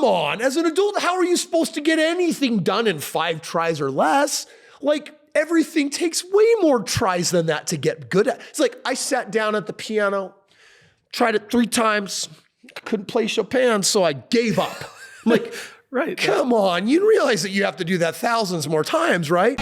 come on, as an adult, how are you supposed to get anything done in 5 tries or less? Like, everything takes way more tries than that to get good at. It's like, I sat down at the piano, tried it 3 times, couldn't play Chopin, so I gave up. I'm like, right. Come on, you realize that you have to do that thousands more times, right?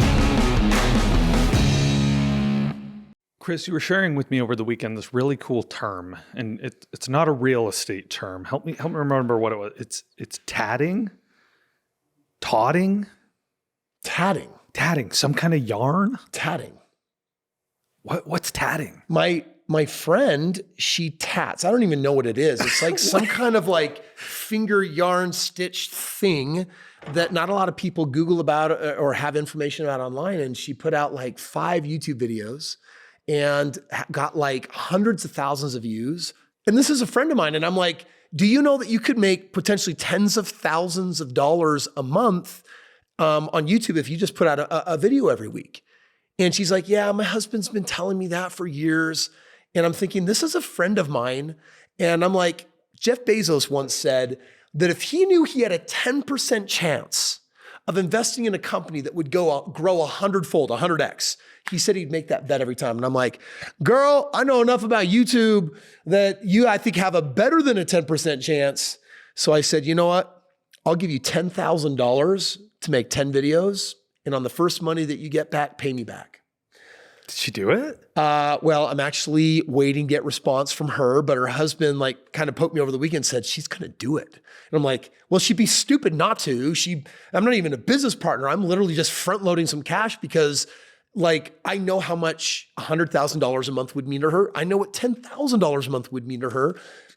Kris, you were sharing with me over the weekend this really cool term, and it's not a real estate term. Help me remember what it was. It's tatting, tatting, some kind of yarn. Tatting. What's tatting? My friend, she tats. I don't even know what it is. It's like some kind of like finger yarn stitch thing that not a lot of people Google about or have information about online. And she put out like 5 YouTube videos and got like hundreds of thousands of views. And this is a friend of mine. And I'm like, do you know that you could make potentially tens of thousands of dollars a month on YouTube if you just put out a video every week? And she's like, yeah, my husband's been telling me that for years. And I'm thinking, this is a friend of mine. And I'm like, Jeff Bezos once said that if he knew he had a 10% chance of investing in a company that would grow 100-fold, 100x, he said he'd make that bet every time. And I'm like, girl, I know enough about YouTube that you, I think, have a better than a 10% chance. So I said, you know what? I'll give you $10,000 to make 10 videos. And on the first money that you get back, pay me back. Did she do it? Well, I'm actually waiting to get response from her, but her husband like kind of poked me over the weekend and said, she's going to do it. And I'm like, well, she'd be stupid not to. I'm not even a business partner. I'm literally just front loading some cash because like, I know how much $100,000 a month would mean to her. I know what $10,000 a month would mean to her.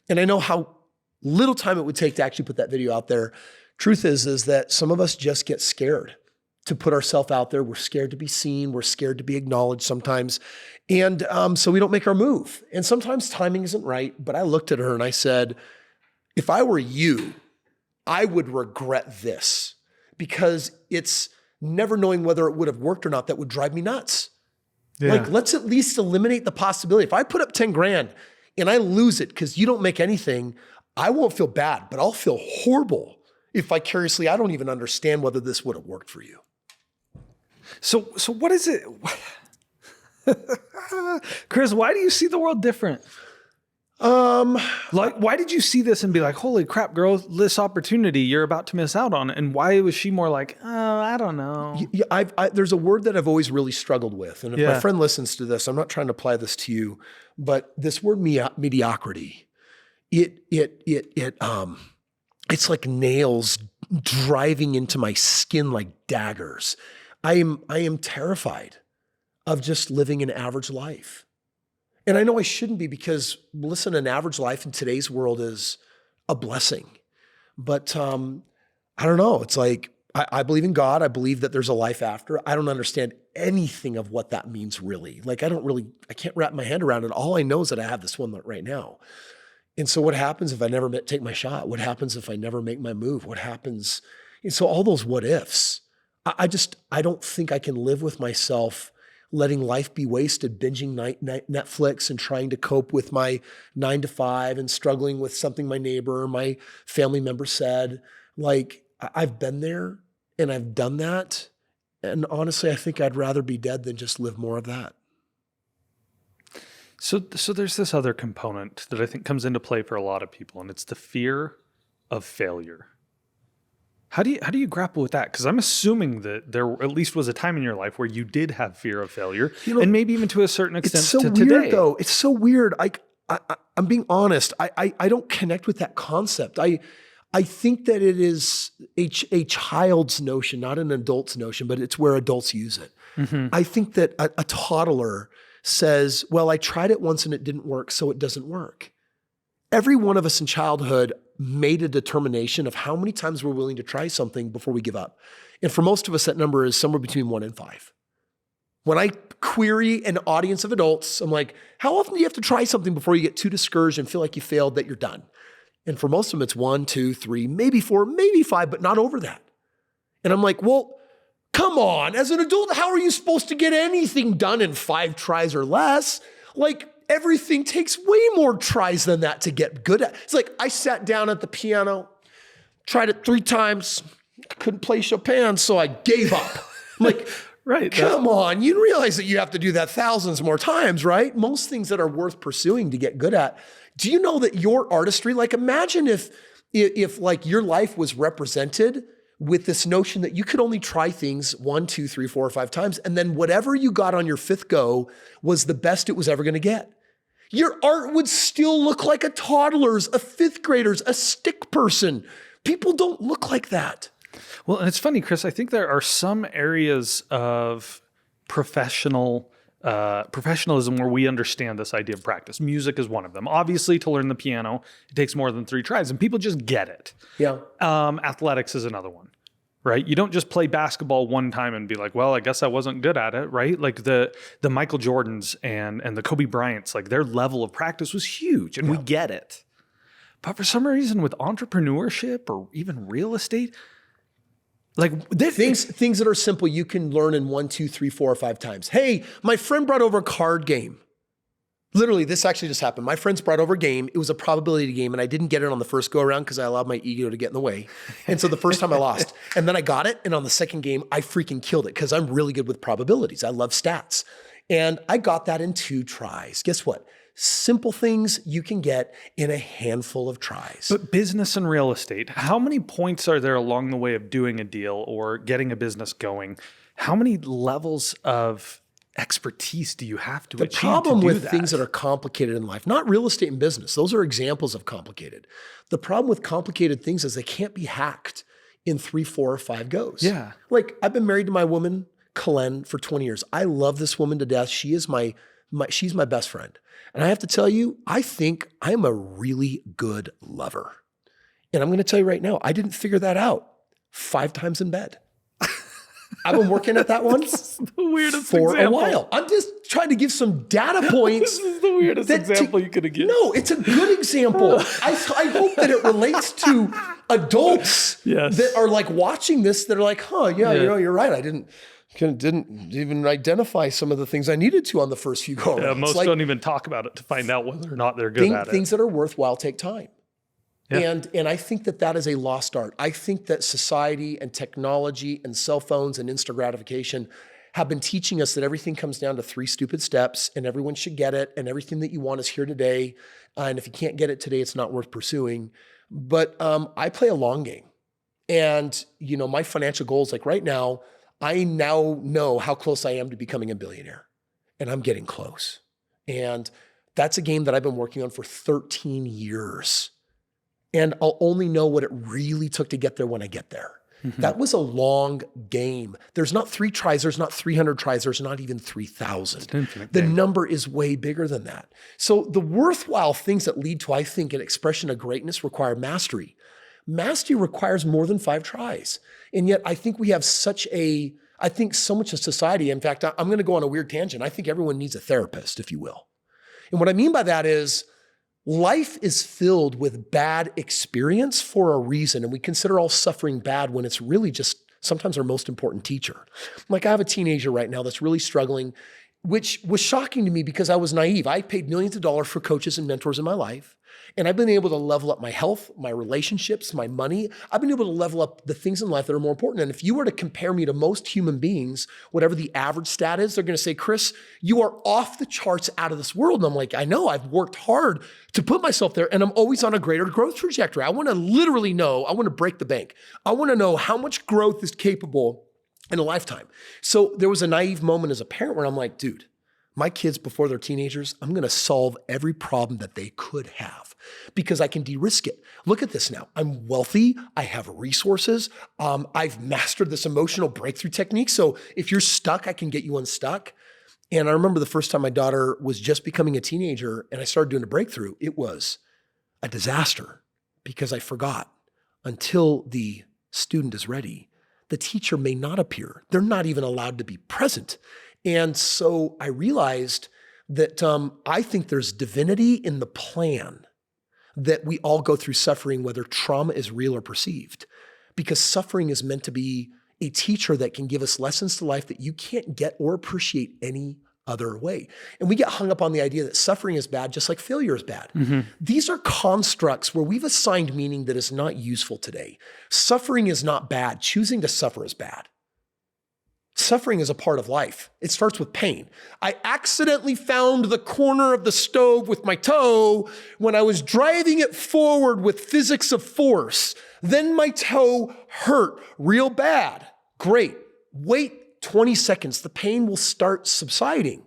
And I know how little time it would take to actually put that video out there. Truth is that some of us just get scared to put ourselves out there. We're scared to be seen. We're scared to be acknowledged sometimes. And so we don't make our move. And sometimes timing isn't right. But I looked at her and I said, if I were you, I would regret this because it's never knowing whether it would have worked or not that would drive me nuts. Yeah. Like, let's at least eliminate the possibility. If I put up 10 grand and I lose it because you don't make anything, I won't feel bad, but I'll feel horrible if vicariously I don't even understand whether this would have worked for you. So what is it? Kris, why do you see the world different? Like, why did you see this and be like, holy crap, girl, this opportunity you're about to miss out on? And why was she more like, oh, I don't know. There's a word that I've always really struggled with. And if my friend listens to this, I'm not trying to apply this to you, but this word mediocrity, it's like nails driving into my skin like daggers. I am terrified of just living an average life. And I know I shouldn't be because, listen, an average life in today's world is a blessing. But I don't know. It's like, I believe in God. I believe that there's a life after. I don't understand anything of what that means really. Like, I can't wrap my head around it. All I know is that I have this one right now. And so what happens if I never take my shot? What happens if I never make my move? What happens? And so all those what ifs, I don't think I can live with myself letting life be wasted, binging Netflix and trying to cope with my 9 to 5 and struggling with something my neighbor or my family member said. Like, I've been there and I've done that. And honestly, I think I'd rather be dead than just live more of that. So there's this other component that I think comes into play for a lot of people, and it's the fear of failure. How do you grapple with that? Because I'm assuming that there at least was a time in your life where you did have fear of failure, and maybe even to a certain extent it's so to weird, today. Though. It's so weird. I'm being honest. I don't connect with that concept. I think that it is a child's notion, not an adult's notion, but it's where adults use it. Mm-hmm. I think that a toddler says, well, I tried it once and it didn't work, so it doesn't work. Every one of us in childhood made a determination of how many times we're willing to try something before we give up. And for most of us, that number is somewhere between 1 and 5. When I query an audience of adults, I'm like, how often do you have to try something before you get too discouraged and feel like you failed, that you're done? And for most of them, it's 1, 2, 3, maybe 4, maybe 5, but not over that. And I'm like, well, come on, as an adult, how are you supposed to get anything done in 5 tries or less? Like, everything takes way more tries than that to get good at. It's like, I sat down at the piano, Tried it 3 times, couldn't play Chopin, so I gave up. I'm like, Right. come on, you realize that you have to do that thousands more times, right? Most things that are worth pursuing to get good at. Do you know that your artistry, like imagine if like your life was represented with this notion that you could only try things 1, 2, 3, 4, or 5 times, and then whatever you got on your 5th go was the best it was ever gonna get. Your art would still look like a toddler's, a 5th grader's, a stick person. People don't look like that. Well, and it's funny, Kris, I think there are some areas of professionalism where we understand this idea of practice. Music is one of them. Obviously, to learn the piano, it takes more than 3 tries, and people just get it. Yeah. Athletics is another one, right? You don't just play basketball one time and be like, well, I guess I wasn't good at it, right? Like the Michael Jordans and the Kobe Bryants, like their level of practice was huge, and we get it. But for some reason with entrepreneurship or even real estate, like things that are simple, you can learn in 1, 2, 3, 4, or 5 times. Hey, my friend brought over a card game. Literally, this actually just happened. My friends brought over a game. It was a probability game, and I didn't get it on the first go around because I allowed my ego to get in the way. And so the first time I lost, and then I got it, and on the second game, I freaking killed it because I'm really good with probabilities. I love stats. And I got that in 2 tries. Guess what? Simple things you can get in a handful of tries. But business and real estate, how many points are there along the way of doing a deal or getting a business going? How many levels of expertise do you have to achieve to do that? The problem with things that are complicated in life, not real estate and business, those are examples of complicated. The problem with complicated things is they can't be hacked in 3, 4, or 5 goes. Yeah. Like I've been married to my woman, Colleen, for 20 years. I love this woman to death. She is she's my best friend. And I have to tell you, I think I'm a really good lover. And I'm going to tell you right now, I didn't figure that out 5 times in bed. I've been working at that one the weirdest for example. a while. I'm just trying to give some data points. This is the weirdest example you could have given. No, it's a good example. I hope that it relates to adults that are like watching this that are like, you know, you're right. I didn't even identify some of the things I needed to on the first few go-arounds. Yeah, most don't even talk about it to find out whether or not they're good at it. Things that are worthwhile take time. Yeah. And I think that is a lost art. I think that society and technology and cell phones and instant gratification have been teaching us that everything comes down to 3 stupid steps and everyone should get it and everything that you want is here today. And if you can't get it today, it's not worth pursuing. But I play a long game. And you know, my financial goals, like right now, I now know how close I am to becoming a billionaire, and I'm getting close. And that's a game that I've been working on for 13 years. And I'll only know what it really took to get there when I get there. Mm-hmm. That was a long game. There's not 3 tries. There's not 300 tries. There's not even 3,000. The number is way bigger than that. So the worthwhile things that lead to, I think, an expression of greatness require mastery. Mastery requires more than 5 tries. And yet I think we have so much of society. In fact, I'm going to go on a weird tangent. I think everyone needs a therapist, if you will. And what I mean by that is life is filled with bad experience for a reason. And we consider all suffering bad when it's really just sometimes our most important teacher. Like I have a teenager right now that's really struggling, which was shocking to me because I was naive. I paid millions of dollars for coaches and mentors in my life. And I've been able to level up my health, my relationships, my money. I've been able to level up the things in life that are more important. And if you were to compare me to most human beings, whatever the average stat is, they're going to say, Kris, you are off the charts out of this world. And I'm like, I know, I've worked hard to put myself there and I'm always on a greater growth trajectory. I want to literally know, I want to break the bank. I want to know how much growth is capable in a lifetime. So there was a naive moment as a parent where I'm like, dude, my kids before they're teenagers, I'm going to solve every problem that they could have because I can de-risk it. Look at this now. I'm wealthy. I have resources. I've mastered this emotional breakthrough technique. So if you're stuck, I can get you unstuck. And I remember the first time my daughter was just becoming a teenager and I started doing a breakthrough, it was a disaster because I forgot until the student is ready, the teacher may not appear. They're not even allowed to be present. And so I realized that I think there's divinity in the plan that we all go through suffering, whether trauma is real or perceived, because suffering is meant to be a teacher that can give us lessons to life that you can't get or appreciate any other way. And we get hung up on the idea that suffering is bad, just like failure is bad. These are constructs where we've assigned meaning that is not useful today. Suffering is not bad. Choosing to suffer is bad. Suffering is a part of life. It starts with pain. I accidentally found the corner of the stove with my toe when I was driving it forward with physics of force. Then my toe hurt real bad. Great. Wait 20 seconds. The pain will start subsiding.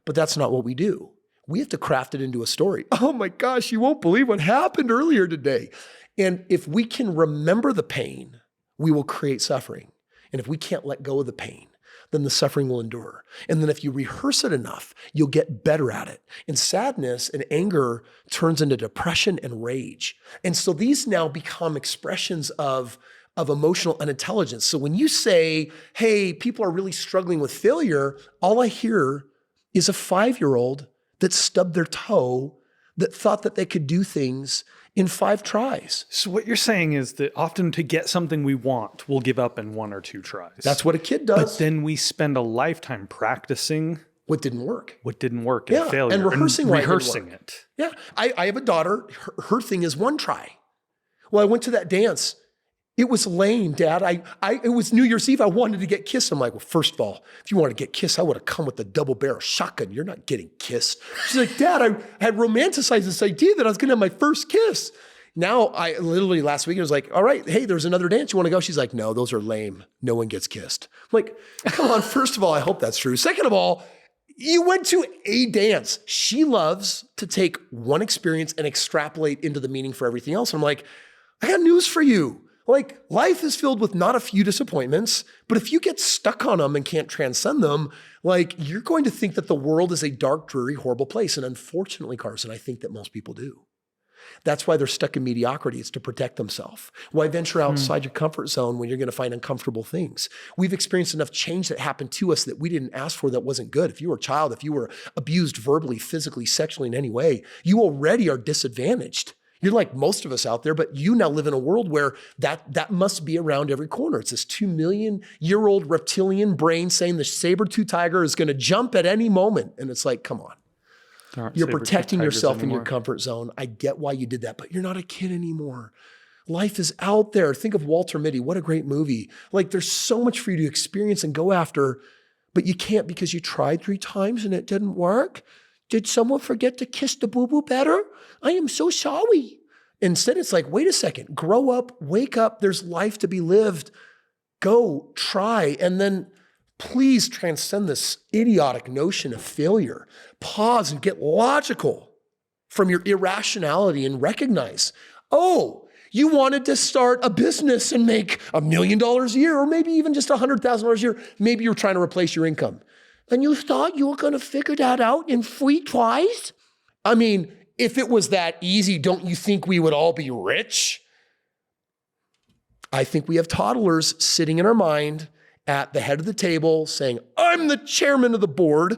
But that's not what we do. We have to craft it into a story. Oh my gosh, you won't believe what happened earlier today. And if we can remember the pain, we will create suffering. And if we can't let go of the pain, then the suffering will endure. And then if you rehearse it enough, you'll get better at it. And sadness and anger turns into depression and rage. And so these now become expressions of emotional unintelligence. So when you say, hey, people are really struggling with failure, all I hear is a 5-year-old that stubbed their toe that thought that they could do things in 5 tries. So what you're saying is that often to get something we want, we'll give up in 1 or 2 tries. That's what a kid does. But then we spend a lifetime practicing what didn't work. And failure. And rehearsing it. Yeah. I have a daughter. Her thing is 1 try. Well, I went to that dance. It was lame, Dad. It was New Year's Eve. I wanted to get kissed. I'm like, well, first of all, if you wanted to get kissed, I would have come with the double barrel shotgun. You're not getting kissed. She's like, Dad, I had romanticized this idea that I was going to have my first kiss. Now, I literally last week, I was like, all right, hey, there's another dance. You want to go? She's like, no, those are lame. No one gets kissed. I'm like, come on. First of all, I hope that's true. Second of all, you went to a dance. She loves to take one experience and extrapolate into the meaning for everything else. I'm like, I got news for you. Like, life is filled with not a few disappointments, but if you get stuck on them and can't transcend them, like, you're going to think that the world is a dark, dreary, horrible place. And unfortunately, Carson, I think that most people do. That's why they're stuck in mediocrity. It's to protect themselves. Why venture outside your comfort zone when you're going to find uncomfortable things? We've experienced enough change that happened to us that we didn't ask for that wasn't good. If you were a child, if you were abused verbally, physically, sexually in any way, you already are disadvantaged. You're like most of us out there, but you now live in a world where that must be around every corner. It's this 2 million year old reptilian brain saying the saber-tooth tiger is going to jump at any moment. And it's like, come on. You're protecting yourself in your comfort zone. I get why you did that, but you're not a kid anymore. Life is out there. Think of Walter Mitty. What a great movie. Like, there's so much for you to experience and go after, but you can't because you tried 3 times and it didn't work. Did someone forget to kiss the boo-boo better? I am so sorry. Instead, it's like, wait a second, grow up, wake up. There's life to be lived. Go, try, and then please transcend this idiotic notion of failure. Pause and get logical from your irrationality and recognize, oh, you wanted to start a business and make $1 million a year, or maybe even just $100,000 a year. Maybe you're trying to replace your income. And you thought you were going to figure that out in 3 tries? I mean, if it was that easy, don't you think we would all be rich? I think we have toddlers sitting in our mind at the head of the table saying, I'm the chairman of the board,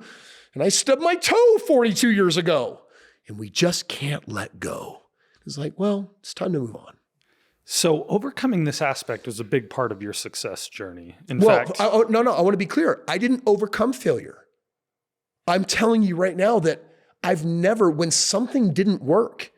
and I stubbed my toe 42 years ago. And we just can't let go. It's like, well, it's time to move on. So overcoming this aspect was a big part of your success journey. In fact, I want to be clear. I didn't overcome failure. I'm telling you right now that I've never, when something didn't work,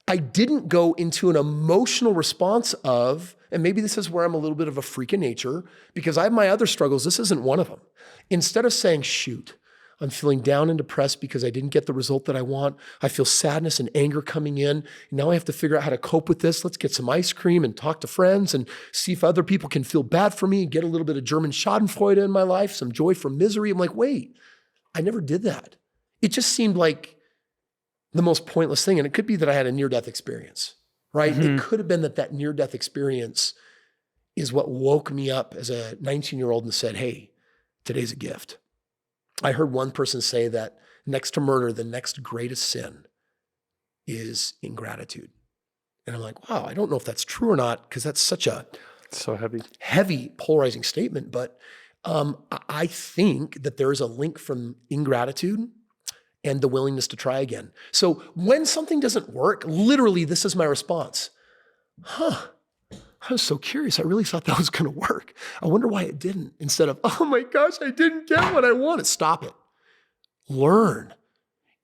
I didn't go into an emotional response of, and maybe this is where I'm a little bit of a freak of nature because I have my other struggles. This isn't one of them. Instead of saying, shoot, I'm feeling down and depressed because I didn't get the result that I want. I feel sadness and anger coming in. Now I have to figure out how to cope with this. Let's get some ice cream and talk to friends and see if other people can feel bad for me and get a little bit of German Schadenfreude in my life, some joy from misery. I'm like, wait, I never did that. It just seemed like the most pointless thing. And it could be that I had a near-death experience, right? It could have been that near-death experience is what woke me up as a 19-year-old and said, hey, today's a gift. I heard one person say that next to murder, the next greatest sin is ingratitude. And I'm like, wow, I don't know if that's true or not, because that's such a heavy, polarizing statement. But I think that there is a link from ingratitude and the willingness to try again. So when something doesn't work, literally, this is my response. I was so curious. I really thought that was going to work. I wonder why it didn't. Instead of, oh my gosh, I didn't get what I wanted. Stop it. learn.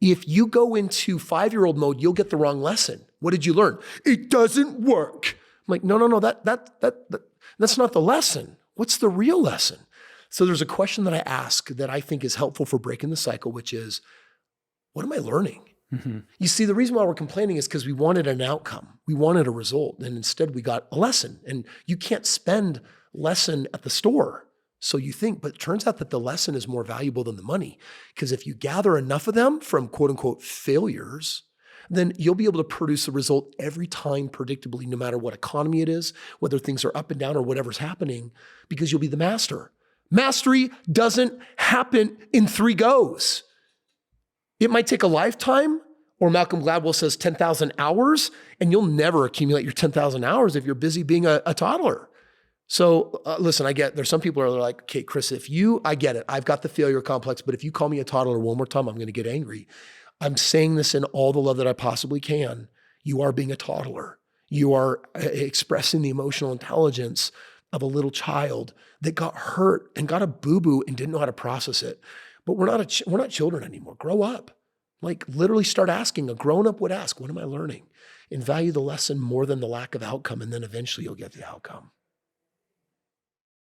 If you go into 5-year-old mode, you'll get the wrong lesson. What did you learn? It doesn't work. I'm like, no, that's not the lesson. What's the real lesson? So there's a question that I ask that I think is helpful for breaking the cycle, which is, what am I learning? Mm-hmm. You see, the reason why we're complaining is because we wanted an outcome. We wanted a result. And instead we got a lesson. And you can't spend lesson at the store. So you think, but it turns out that the lesson is more valuable than the money. Because if you gather enough of them from quote unquote failures, then you'll be able to produce a result every time predictably, no matter what economy it is, whether things are up and down or whatever's happening, because you'll be the master. Mastery doesn't happen in 3 goes. It might take a lifetime, or Malcolm Gladwell says 10,000 hours, and you'll never accumulate your 10,000 hours if you're busy being a toddler. So listen, I get, there's some people who are like, okay, Kris, I get it. I've got the failure complex, but if you call me a toddler one more time, I'm going to get angry. I'm saying this in all the love that I possibly can. You are being a toddler. You are expressing the emotional intelligence of a little child that got hurt and got a boo-boo and didn't know how to process it. But we're not children anymore. Grow up. Like literally start asking. A grown-up would ask, what am I learning? And value the lesson more than the lack of outcome. And then eventually you'll get the outcome.